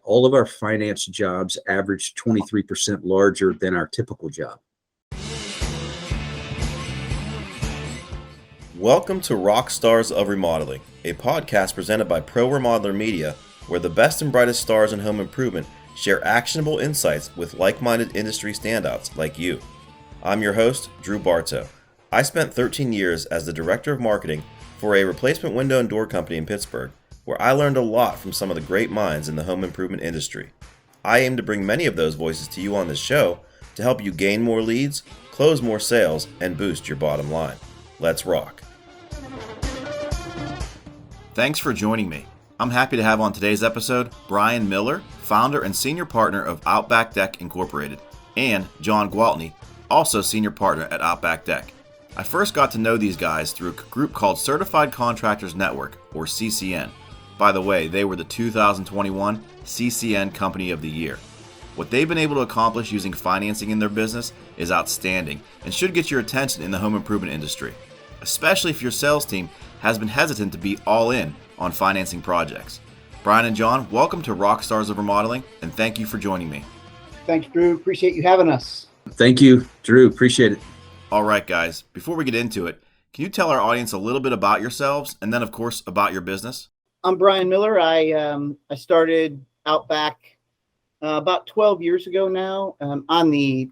all of our finance jobs average 23% larger than our typical job. Welcome to Rock Stars of Remodeling, a podcast presented by Pro Remodeler Media, where the best and brightest stars in home improvement share actionable insights with like-minded industry standouts like you. I'm your host, Drew Barto. I spent 13 years as the Director of Marketing for a replacement window and door company in Pittsburgh, where I learned a lot from some of the great minds in the home improvement industry. I aim to bring many of those voices to you on this show to help you gain more leads, close more sales, and boost your bottom line. Let's rock. Thanks for joining me. I'm happy to have on today's episode Bryan Miller, founder and senior partner of Outback Deck Incorporated, and John Gwaltney, also senior partner at Outback Deck. I first got to know these guys through a group called Certified Contractors Network, or CCN. By the way, they were the 2021 CCN Company of the Year. What they've been able to accomplish using financing in their business is outstanding and should get your attention in the home improvement industry, especially if your sales team has been hesitant to be all in on financing projects. Bryan and John, welcome to Rock Stars of Remodeling, and thank you for joining me. Thanks, Drew. Appreciate you having us. Thank you, Drew. Appreciate it. All right, guys, before we get into it, can you tell our audience a little bit about yourselves and then, of course, about your business? I'm Bryan Miller. I started Outback about 12 years ago now, on the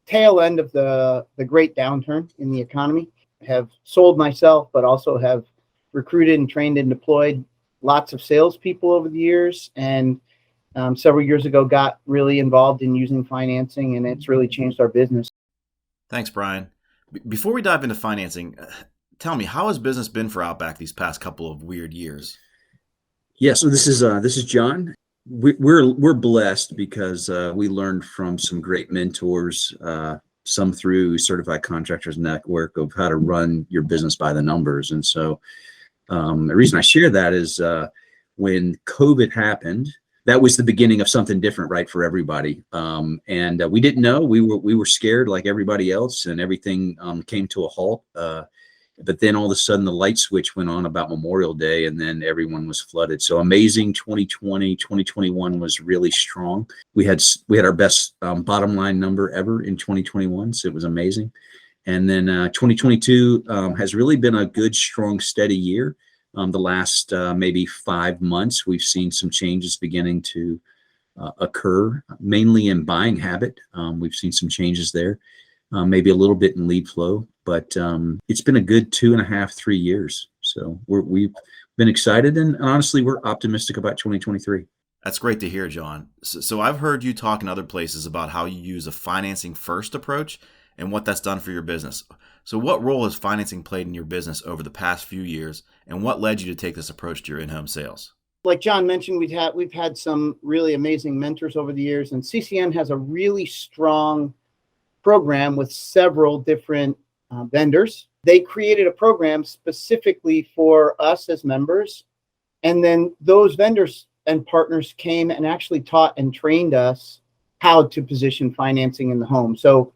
tail end of the great downturn in the economy. Have sold myself, but also have recruited and trained and deployed lots of salespeople over the years. And several years ago, got really involved in using financing, and it's really changed our business. Thanks, Bryan. Before we dive into financing, tell me, how has business been for Outback these past couple of weird years? Yeah, so this is John. We're blessed because we learned from some great mentors, some through Certified Contractors Network, of how to run your business by the numbers. And so the reason I share that is when COVID happened, that was the beginning of something different, right, for everybody. And we didn't know. We were scared like everybody else, and everything came to a halt. But then all of a sudden the light switch went on about Memorial Day, and then everyone was flooded. So amazing. 2021 was really strong. We had our best bottom line number ever in 2021. So it was amazing. And then 2022 has really been a good, strong, steady year. The last maybe 5 months, we've seen some changes beginning to occur, mainly in buying habit. We've seen some changes there, maybe a little bit in lead flow. But it's been a good 2.5, 3 years. So we've been excited, and honestly, we're optimistic about 2023. That's great to hear, John. So I've heard you talk in other places about how you use a financing first approach and what that's done for your business. So what role has financing played in your business over the past few years, and what led you to take this approach to your in-home sales? Like John mentioned, we've had some really amazing mentors over the years, and CCN has a really strong program with several different vendors. They created a program specifically for us as members, and then those vendors and partners came and actually taught and trained us how to position financing in the home. So,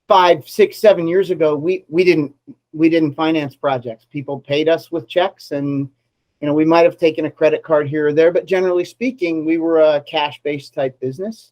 5, 6, 7 years ago, we didn't finance projects. People paid us with checks, and we might have taken a credit card here or there, but generally speaking, we were a cash-based type business,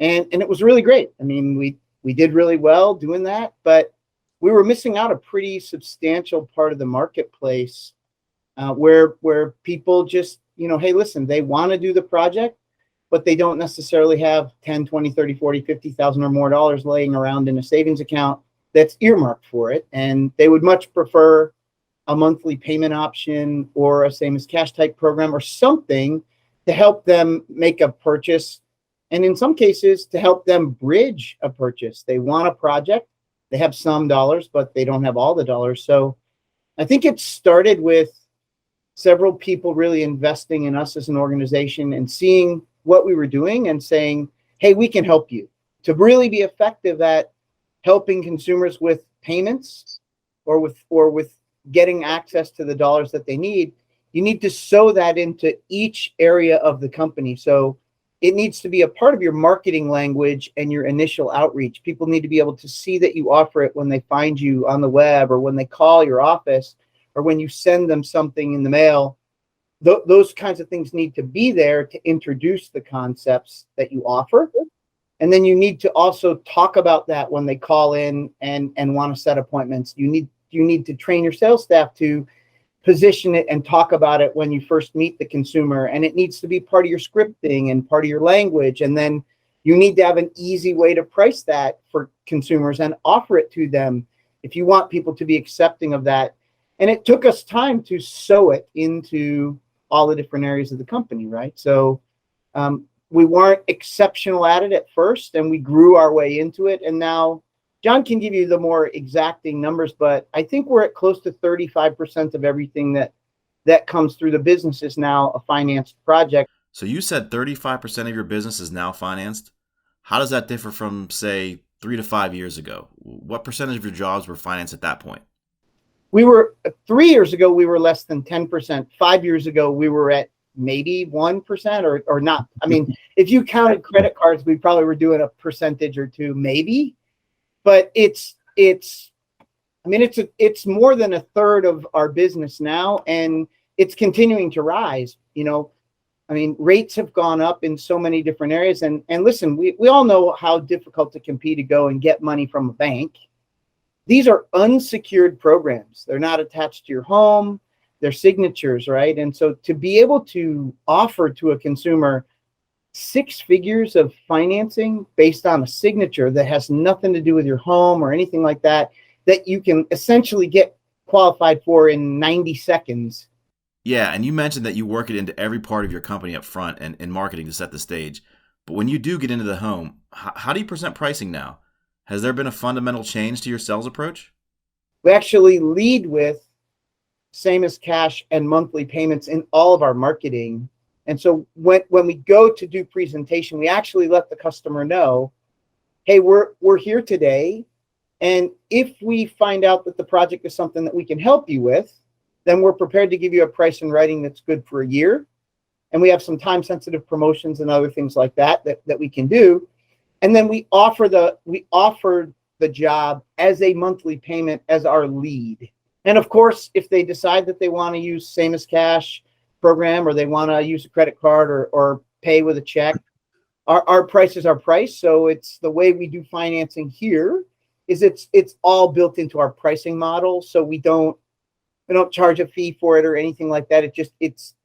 and it was really great. I mean, we did really well doing that, but we were missing out a pretty substantial part of the marketplace where people just, hey, listen, they want to do the project, but they don't necessarily have 10, 20, 30, 40, 50,000 or more dollars laying around in a savings account that's earmarked for it. And they would much prefer a monthly payment option or a same as cash type program or something to help them make a purchase. And in some cases, to help them bridge a purchase. They want a project, they have some dollars, but they don't have all the dollars. So I think it started with several people really investing in us as an organization and seeing what we were doing and saying, hey, we can help you. To really be effective at helping consumers with payments or with getting access to the dollars that they need, you need to sew that into each area of the company. So it needs to be a part of your marketing language and your initial outreach. People need to be able to see that you offer it when they find you on the web or when they call your office or when you send them something in the mail. those kinds of things need to be there to introduce the concepts that you offer. And then you need to also talk about that when they call in and want to set appointments. You need to train your sales staff to position it and talk about it when you first meet the consumer. And it needs to be part of your scripting and part of your language. And then you need to have an easy way to price that for consumers and offer it to them if you want people to be accepting of that. And it took us time to sew it into all the different areas of the company, right? So we weren't exceptional at it at first, and we grew our way into it. And now John can give you the more exacting numbers, but I think we're at close to 35% of everything that comes through the business is now a financed project. So you said 35% of your business is now financed. How does that differ from, say, 3 to 5 years ago? What percentage of your jobs were financed at that point? 3 years ago, we were less than 10%. 5 years ago, we were at maybe 1% or not. I mean, if you counted credit cards, we probably were doing a percentage or two, maybe. But it's more than a third of our business now, and it's continuing to rise. I mean, rates have gone up in so many different areas. And listen, we all know how difficult it can be to go and get money from a bank. These are unsecured programs. They're not attached to your home. They're signatures, right? And so to be able to offer to a consumer 6 figures of financing based on a signature that has nothing to do with your home or anything like that, that you can essentially get qualified for in 90 seconds. Yeah, and you mentioned that you work it into every part of your company up front and in marketing to set the stage. But when you do get into the home, how do you present pricing now? Has there been a fundamental change to your sales approach? We actually lead with same as cash and monthly payments in all of our marketing. And so when we go to do presentation, we actually let the customer know, hey, we're here today. And if we find out that the project is something that we can help you with, then we're prepared to give you a price in writing that's good for a year. And we have some time sensitive promotions and other things like that we can do. And then we offer the job as a monthly payment as our lead. And of course, if they decide that they want to use same as cash program, or they want to use a credit card or pay with a check, our price is our price. So it's the way we do financing here is it's all built into our pricing model. So we don't charge a fee for it or anything like that. It's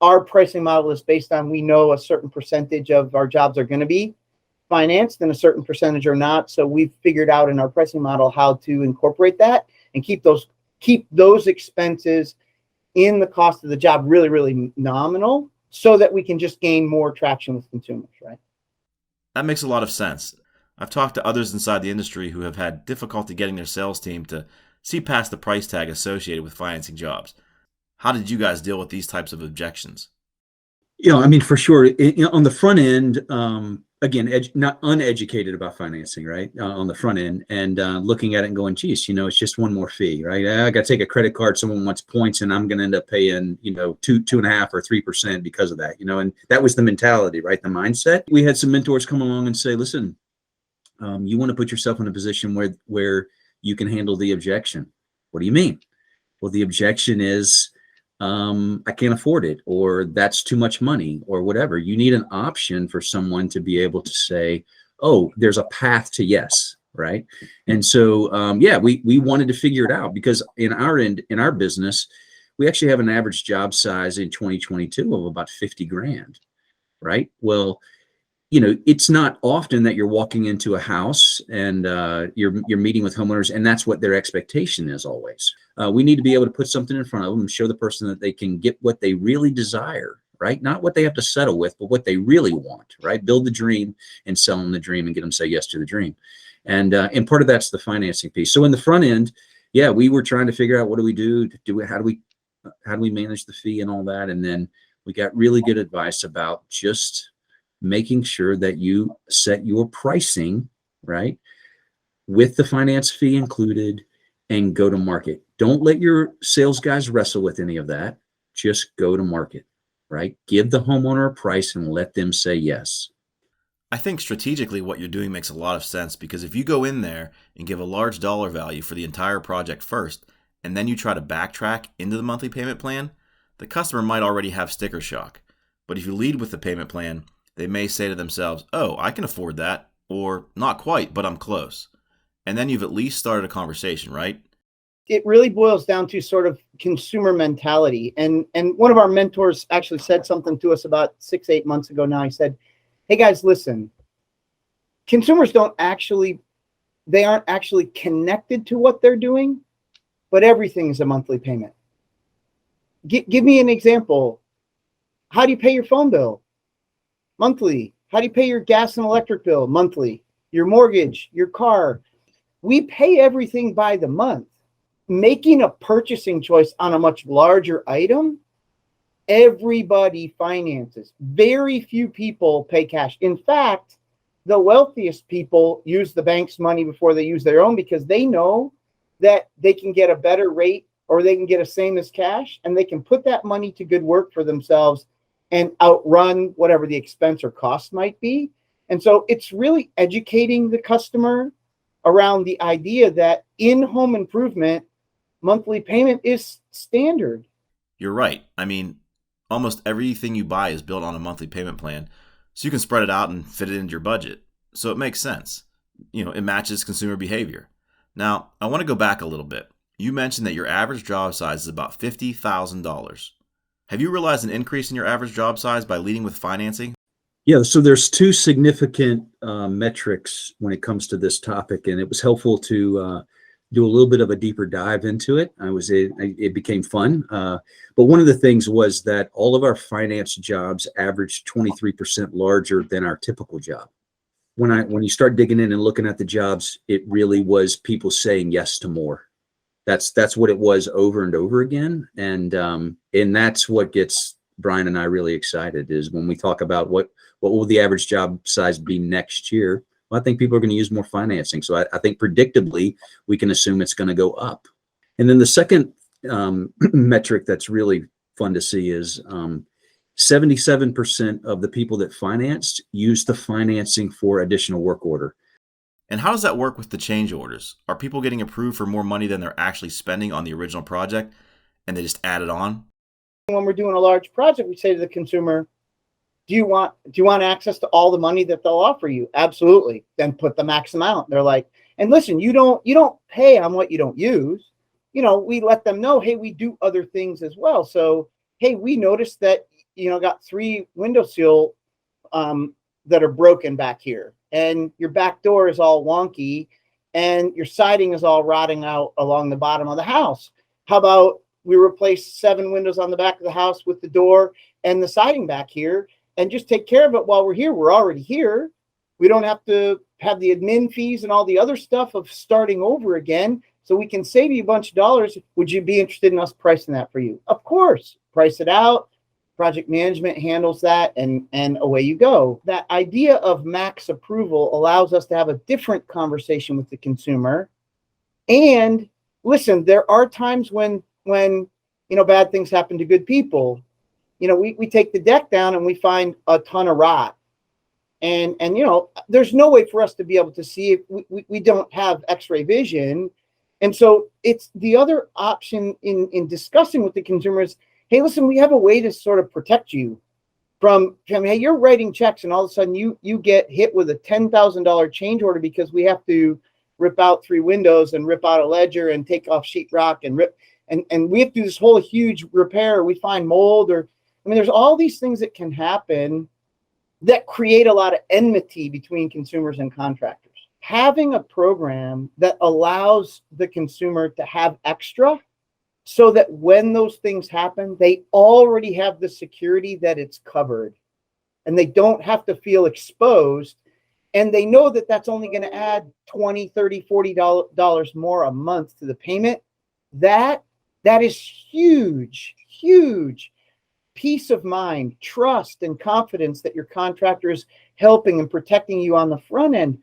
our pricing model is based on, we know a certain percentage of our jobs are going to be financed and a certain percentage are not. So we've figured out in our pricing model how to incorporate that and keep those expenses in the cost of the job really, really nominal, so that we can just gain more traction with consumers, right? That makes a lot of sense. I've talked to others inside the industry who have had difficulty getting their sales team to see past the price tag associated with financing jobs. How did you guys deal with these types of objections? I mean, for sure, on the front end, again, not uneducated about financing, right? On the front end, and looking at it and going, geez, it's just one more fee, right? I got to take a credit card. Someone wants points, and I'm going to end up paying, 2.5% or 3% because of that, and that was the mentality, right? The mindset. We had some mentors come along and say, listen, you want to put yourself in a position where you can handle the objection. What do you mean? Well, the objection is, I can't afford it, or that's too much money, or whatever. You need an option for someone to be able to say, oh, there's a path to yes, right? And so, we wanted to figure it out, because in our business, we actually have an average job size in 2022 of about 50 grand, right? Well, it's not often that you're walking into a house and you're meeting with homeowners, and that's what their expectation is always. We need to be able to put something in front of them and show the person that they can get what they really desire, right? Not what they have to settle with, but what they really want, right? Build the dream and sell them the dream and get them to say yes to the dream. And part of that's the financing piece. So in the front end, we were trying to figure out, what do we do? How do we manage the fee and all that? And then we got really good advice about just making sure that you set your pricing, right, with the finance fee included, and go to market. Don't let your sales guys wrestle with any of that. Just go to market, right? Give the homeowner a price and let them say yes. I think strategically what you're doing makes a lot of sense, because if you go in there and give a large dollar value for the entire project first, and then you try to backtrack into the monthly payment plan, the customer might already have sticker shock. But if you lead with the payment plan, they may say to themselves, oh, I can afford that, or not quite, but I'm close. And then you've at least started a conversation, right? It really boils down to sort of consumer mentality. And one of our mentors actually said something to us about 6-8 months ago now. He said, hey guys, listen, consumers aren't actually connected to what they're doing, but everything is a monthly payment. Give me an example. How do you pay your phone bill? Monthly. How do you pay your gas and electric bill? Monthly. Your mortgage, your car. We pay everything by the month. Making a purchasing choice on a much larger item, everybody finances. Very few people pay cash. In fact, the wealthiest people use the bank's money before they use their own, because they know that they can get a better rate or they can get a same as cash, and they can put that money to good work for themselves and outrun whatever the expense or cost might be. And so it's really educating the customer around the idea that in home improvement, monthly payment is standard. You're right. I mean, almost everything you buy is built on a monthly payment plan, so you can spread it out and fit it into your budget. So it makes sense. It matches consumer behavior. Now, I want to go back a little bit. You mentioned that your average job size is about $50,000. Have you realized an increase in your average job size by leading with financing? Yeah, so there's two significant metrics when it comes to this topic, and it was helpful to do a little bit of a deeper dive into it. It became fun. But one of the things was that all of our finance jobs averaged 23% larger than our typical job. When you start digging in and looking at the jobs, it really was people saying yes to more. That's what it was over and over again. And that's what gets Bryan and I really excited, is when we talk about what will the average job size be next year. Well, I think people are going to use more financing. So I think predictably, we can assume it's going to go up. And then the second metric that's really fun to see is 77% of the people that financed used the financing for additional work order. And how does that work with the change orders? Are people getting approved for more money than they're actually spending on the original project, and they just add it on? When we're doing a large project, we say to the consumer, do you want access to all the money that they'll offer you? Absolutely. Then put the max amount. They're like, and listen, you don't pay on what you don't use. We let them know, hey, we do other things as well. So, hey, we noticed that, got 3 windowsill that are broken back here, and your back door is all wonky, and your siding is all rotting out along the bottom of the house. How about we replace 7 windows on the back of the house with the door and the siding back here, and just take care of it while we're here. We're already here. We don't have to have the admin fees and all the other stuff of starting over again. So we can save you a bunch of dollars. Would you be interested in us pricing that for you? Of course. Price it out. Project management handles that, and away you go. That idea of max approval allows us to have a different conversation with the consumer. And listen, there are times when bad things happen to good people. We take the deck down and we find a ton of rot. And there's no way for us to be able to see it. We don't have x-ray vision. And so it's the other option in discussing with the consumers, hey, listen, we have a way to sort of protect you from hey, you're writing checks and all of a sudden you get hit with a $10,000 change order because we have to rip out 3 windows and rip out a ledger and take off sheetrock and rip. And we have to do this whole huge repair. We find mold there's all these things that can happen that create a lot of enmity between consumers and contractors. Having a program that allows the consumer to have extra so that when those things happen, they already have the security that it's covered and they don't have to feel exposed. And they know that that's only going to add $20, $30, $40 more a month to the payment. That is huge, huge peace of mind, trust, and confidence that your contractor is helping and protecting you on the front end.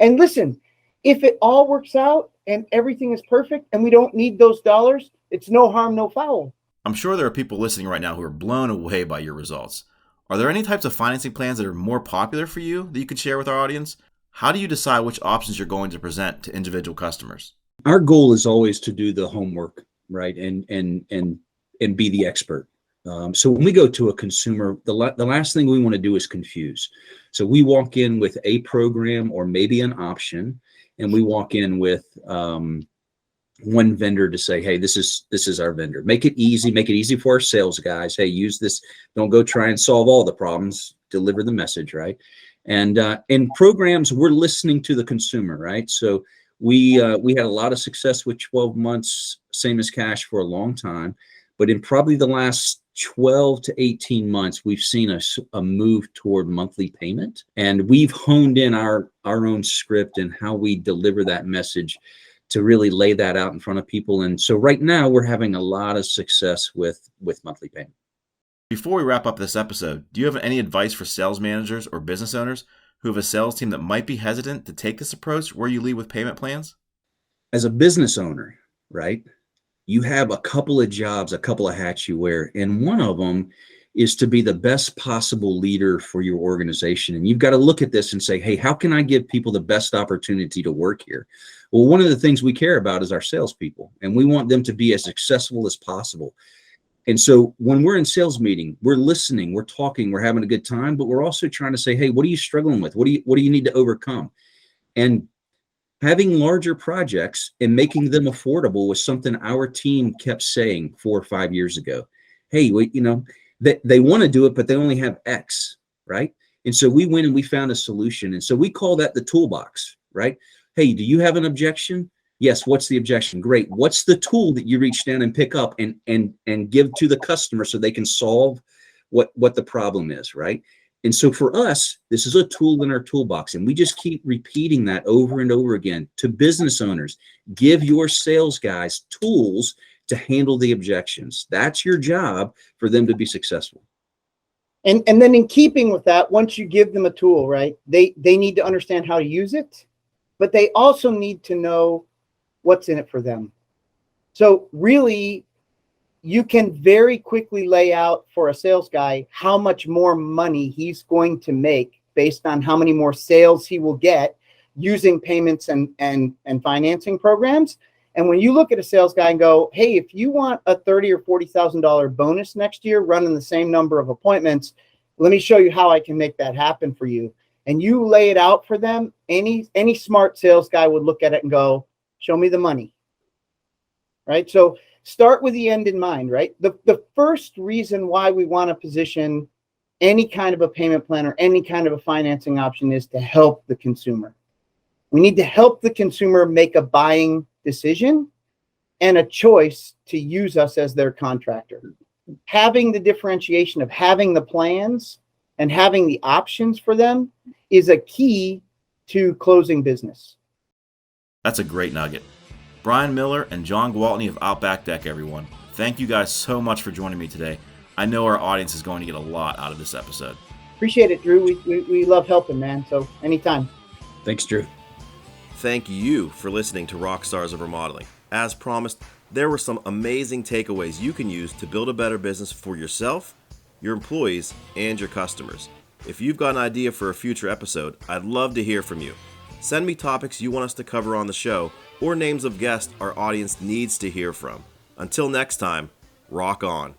And listen, if it all works out and everything is perfect and we don't need those dollars, it's no harm, no foul. I'm sure there are people listening right now who are blown away by your results. Are there any types of financing plans that are more popular for you that you could share with our audience? How do you decide which options you're going to present to individual customers? Our goal is always to do the homework, right? And be the expert. So when we go to a consumer, the last thing we want to do is confuse. So we walk in with a program or maybe an option, and we walk in with one vendor to say, hey, this is our vendor. Make it easy for our sales guys. Hey, use this. Don't go try and solve all the problems. Deliver the message, right? And in programs, we're listening to the consumer, right? So we had a lot of success with 12 months, same as cash for a long time. But in probably the last 12 to 18 months, we've seen a move toward monthly payment. And we've honed in our own script and how we deliver that message to really lay that out in front of people. And so right now we're having a lot of success with monthly payment. Before we wrap up this episode, do you have any advice for sales managers or business owners who have a sales team that might be hesitant to take this approach where you lead with payment plans? As a business owner, right, you have a couple of jobs, a couple of hats you wear. And one of them is to be the best possible leader for your organization. And you've got to look at this and say, hey, how can I give people the best opportunity to work here? Well, one of the things we care about is our salespeople, and we want them to be as successful as possible. And so when we're in sales meeting, we're listening, we're talking, we're having a good time, but we're also trying to say, hey, what are you struggling with? What do you need to overcome? And having larger projects and making them affordable was something our team kept saying 4 or 5 years ago. Hey, they want to do it, but they only have X, right? And so we went and we found a solution. And so we call that the toolbox, right? Hey, do you have an objection? Yes. What's the objection? Great. What's the tool that you reach down and pick up and give to the customer so they can solve what the problem is, right? And so for us, this is a tool in our toolbox, and we just keep repeating that over and over again to business owners. Give your sales guys tools to handle the objections. That's your job for them to be successful. And then in keeping with that, once you give them a tool, right, they need to understand how to use it, but they also need to know what's in it for them. So really, you can very quickly lay out for a sales guy how much more money he's going to make based on how many more sales he will get using payments and financing programs. And when you look at a sales guy and go, hey, if you want a $30,000 or $40,000 bonus next year running the same number of appointments, let me show you how I can make that happen for you. And you lay it out for them, any smart sales guy would look at it and go, show me the money, right? So start with the end in mind, right? The first reason why we want to position any kind of a payment plan or any kind of a financing option is to help the consumer. We need to help the consumer make a buying decision and a choice to use us as their contractor. Having the differentiation of having the plans and having the options for them is a key to closing business. That's a great nugget. Bryan Miller and John Gwaltney of Outback Deck, everyone. Thank you guys so much for joining me today. I know our audience is going to get a lot out of this episode. Appreciate it, Drew. We love helping, man. So anytime. Thanks, Drew. Thank you for listening to Rock Stars of Remodeling. As promised, there were some amazing takeaways you can use to build a better business for yourself, your employees, and your customers. If you've got an idea for a future episode, I'd love to hear from you. Send me topics you want us to cover on the show or names of guests our audience needs to hear from. Until next time, rock on.